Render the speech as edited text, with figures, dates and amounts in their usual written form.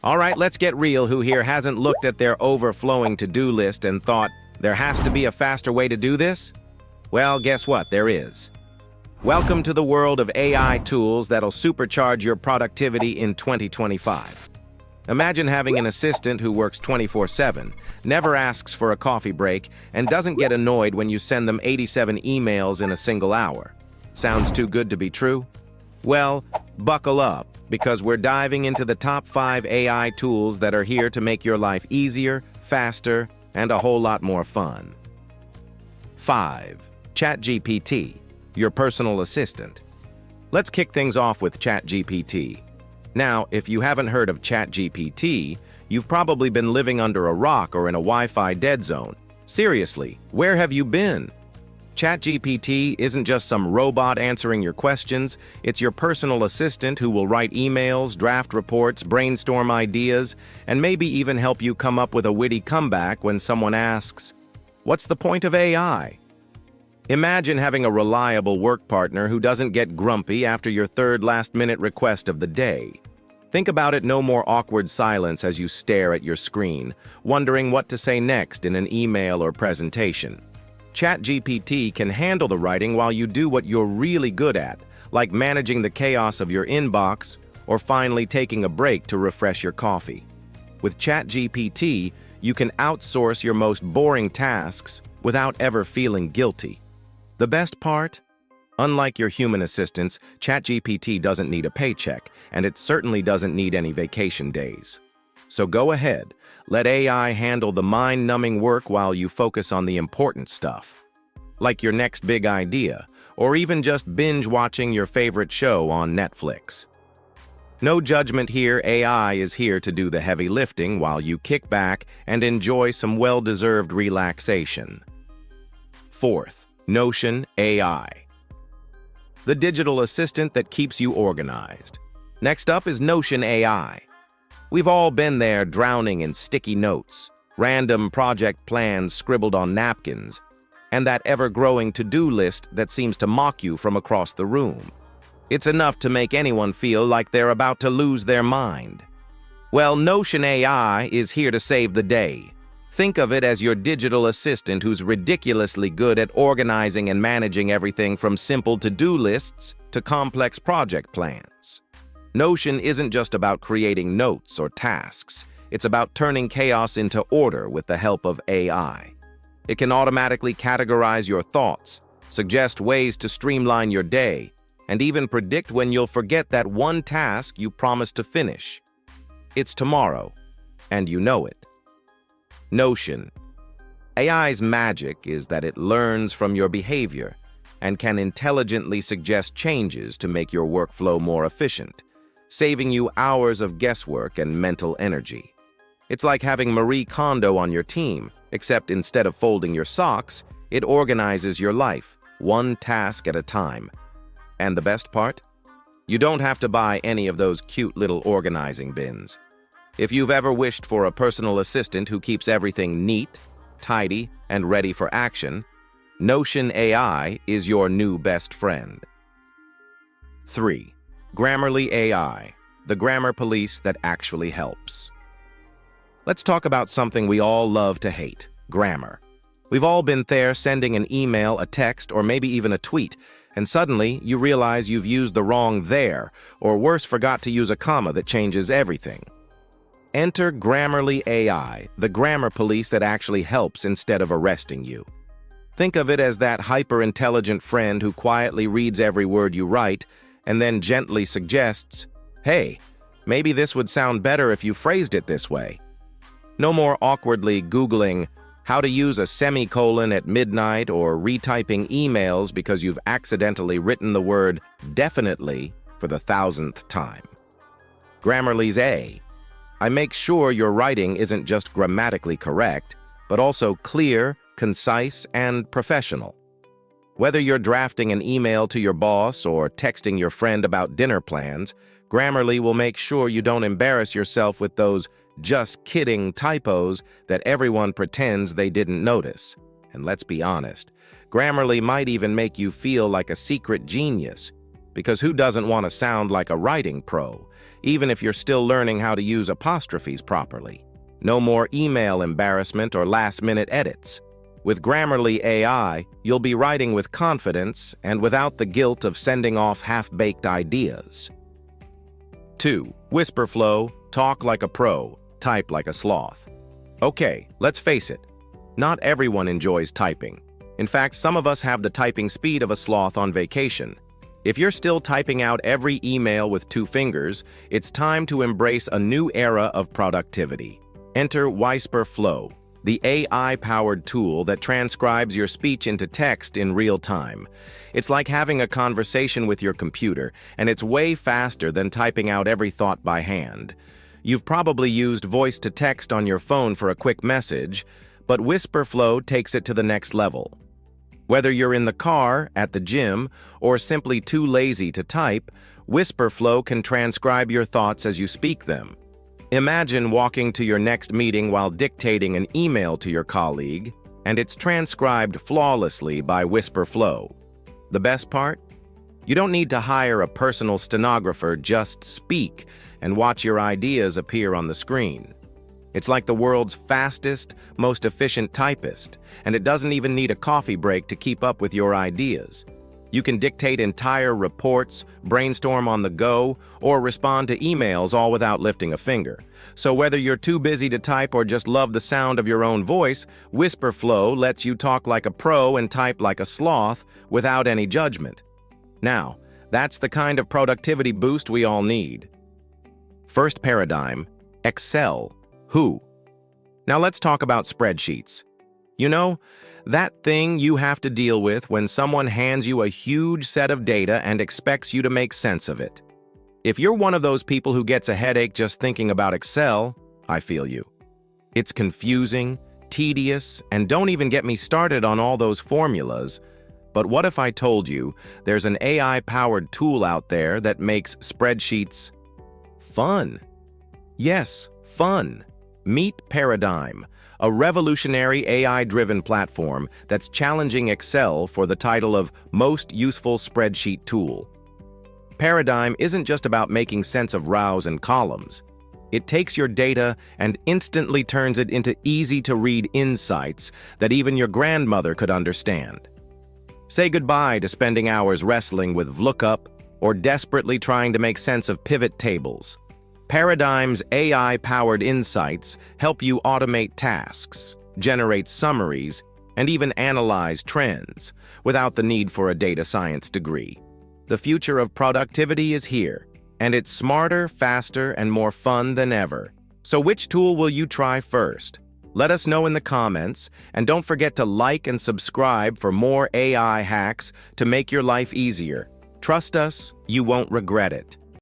All right, let's get real. Who here hasn't looked at their overflowing to-do list and thought, there has to be a faster way to do this? Well, guess what? There is. Welcome to the world of AI tools that'll supercharge your productivity in 2025. Imagine having an assistant who works 24/7, never asks for a coffee break, and doesn't get annoyed when you send them 87 emails in a single hour. Sounds too good to be true? Well, buckle up, because we're diving into the top 5 AI tools that are here to make your life easier, faster, and a whole lot more fun. 5. ChatGPT, your personal assistant. Let's kick things off with ChatGPT. Now, if you haven't heard of ChatGPT, you've probably been living under a rock or in a Wi-Fi dead zone. Seriously, where have you been? ChatGPT isn't just some robot answering your questions, it's your personal assistant who will write emails, draft reports, brainstorm ideas, and maybe even help you come up with a witty comeback when someone asks, "What's the point of AI?" Imagine having a reliable work partner who doesn't get grumpy after your third last-minute request of the day. Think about it, no more awkward silence as you stare at your screen, wondering what to say next in an email or presentation. ChatGPT can handle the writing while you do what you're really good at, like managing the chaos of your inbox or finally taking a break to refresh your coffee. With ChatGPT, you can outsource your most boring tasks without ever feeling guilty. The best part? Unlike your human assistants, ChatGPT doesn't need a paycheck, and it certainly doesn't need any vacation days. So go ahead, let AI handle the mind-numbing work while you focus on the important stuff, like your next big idea, or even just binge-watching your favorite show on Netflix. No judgment here, AI is here to do the heavy lifting while you kick back and enjoy some well-deserved relaxation. 4th, Notion AI, the digital assistant that keeps you organized. Next up is Notion AI. We've all been there, drowning in sticky notes, random project plans scribbled on napkins, and that ever-growing to-do list that seems to mock you from across the room. It's enough to make anyone feel like they're about to lose their mind. Well, Notion AI is here to save the day. Think of it as your digital assistant who's ridiculously good at organizing and managing everything from simple to-do lists to complex project plans. Notion isn't just about creating notes or tasks. It's about turning chaos into order with the help of AI. It can automatically categorize your thoughts, suggest ways to streamline your day, and even predict when you'll forget that one task you promised to finish. It's tomorrow, and you know it. Notion. AI's magic is that it learns from your behavior and can intelligently suggest changes to make your workflow more efficient, saving you hours of guesswork and mental energy. It's like having Marie Kondo on your team, except instead of folding your socks, it organizes your life, one task at a time. And the best part? You don't have to buy any of those cute little organizing bins. If you've ever wished for a personal assistant who keeps everything neat, tidy, and ready for action, Notion AI is your new best friend. 3. Grammarly AI, the grammar police that actually helps. Let's talk about something we all love to hate, grammar. We've all been there, sending an email, a text, or maybe even a tweet, and suddenly you realize you've used the wrong there, or worse, forgot to use a comma that changes everything. Enter Grammarly AI, the grammar police that actually helps instead of arresting you. Think of it as that hyper-intelligent friend who quietly reads every word you write and then gently suggests, "Hey, maybe this would sound better if you phrased it this way." No more awkwardly Googling how to use a semicolon at midnight or retyping emails because you've accidentally written the word definitely for the 1,000th time. Grammarly's I make sure your writing isn't just grammatically correct, but also clear, concise, and professional. Whether you're drafting an email to your boss or texting your friend about dinner plans, Grammarly will make sure you don't embarrass yourself with those just kidding typos that everyone pretends they didn't notice. And let's be honest, Grammarly might even make you feel like a secret genius, because who doesn't want to sound like a writing pro? even if you're still learning how to use apostrophes properly. No more email embarrassment or last-minute edits. With Grammarly AI, you'll be writing with confidence and without the guilt of sending off half-baked ideas. 2. Whisper flow, talk like a pro, type like a sloth. Okay, let's face it. Not everyone enjoys typing. In fact, some of us have the typing speed of a sloth on vacation. If you're still typing out every email with 2 fingers, it's time to embrace a new era of productivity. Enter Whisper Flow, the AI-powered tool that transcribes your speech into text in real time. It's like having a conversation with your computer, and it's way faster than typing out every thought by hand. You've probably used voice-to-text on your phone for a quick message, but Whisper Flow takes it to the next level. Whether you're in the car, at the gym, or simply too lazy to type, Whisper Flow can transcribe your thoughts as you speak them. Imagine walking to your next meeting while dictating an email to your colleague, and it's transcribed flawlessly by Whisper Flow. The best part? You don't need to hire a personal stenographer, just speak and watch your ideas appear on the screen. It's like the world's fastest, most efficient typist, and it doesn't even need a coffee break to keep up with your ideas. You can dictate entire reports, brainstorm on the go, or respond to emails all without lifting a finger. So whether you're too busy to type or just love the sound of your own voice, Whisper Flow lets you talk like a pro and type like a sloth without any judgment. Now, that's the kind of productivity boost we all need. First paradigm, Excel. Who? Now let's talk about spreadsheets. You know, that thing you have to deal with when someone hands you a huge set of data and expects you to make sense of it. If you're one of those people who gets a headache just thinking about Excel, I feel you. It's confusing, tedious, and don't even get me started on all those formulas. But what if I told you there's an AI-powered tool out there that makes spreadsheets fun? Yes, fun. Meet Paradigm, a revolutionary AI-driven platform that's challenging Excel for the title of Most Useful Spreadsheet Tool. Paradigm isn't just about making sense of rows and columns. It takes your data and instantly turns it into easy-to-read insights that even your grandmother could understand. Say goodbye to spending hours wrestling with VLOOKUP or desperately trying to make sense of pivot tables. Paradigm's AI-powered insights help you automate tasks, generate summaries, and even analyze trends without the need for a data science degree. The future of productivity is here, and it's smarter, faster, and more fun than ever. So which tool will you try first? Let us know in the comments, and don't forget to like and subscribe for more AI hacks to make your life easier. Trust us, you won't regret it.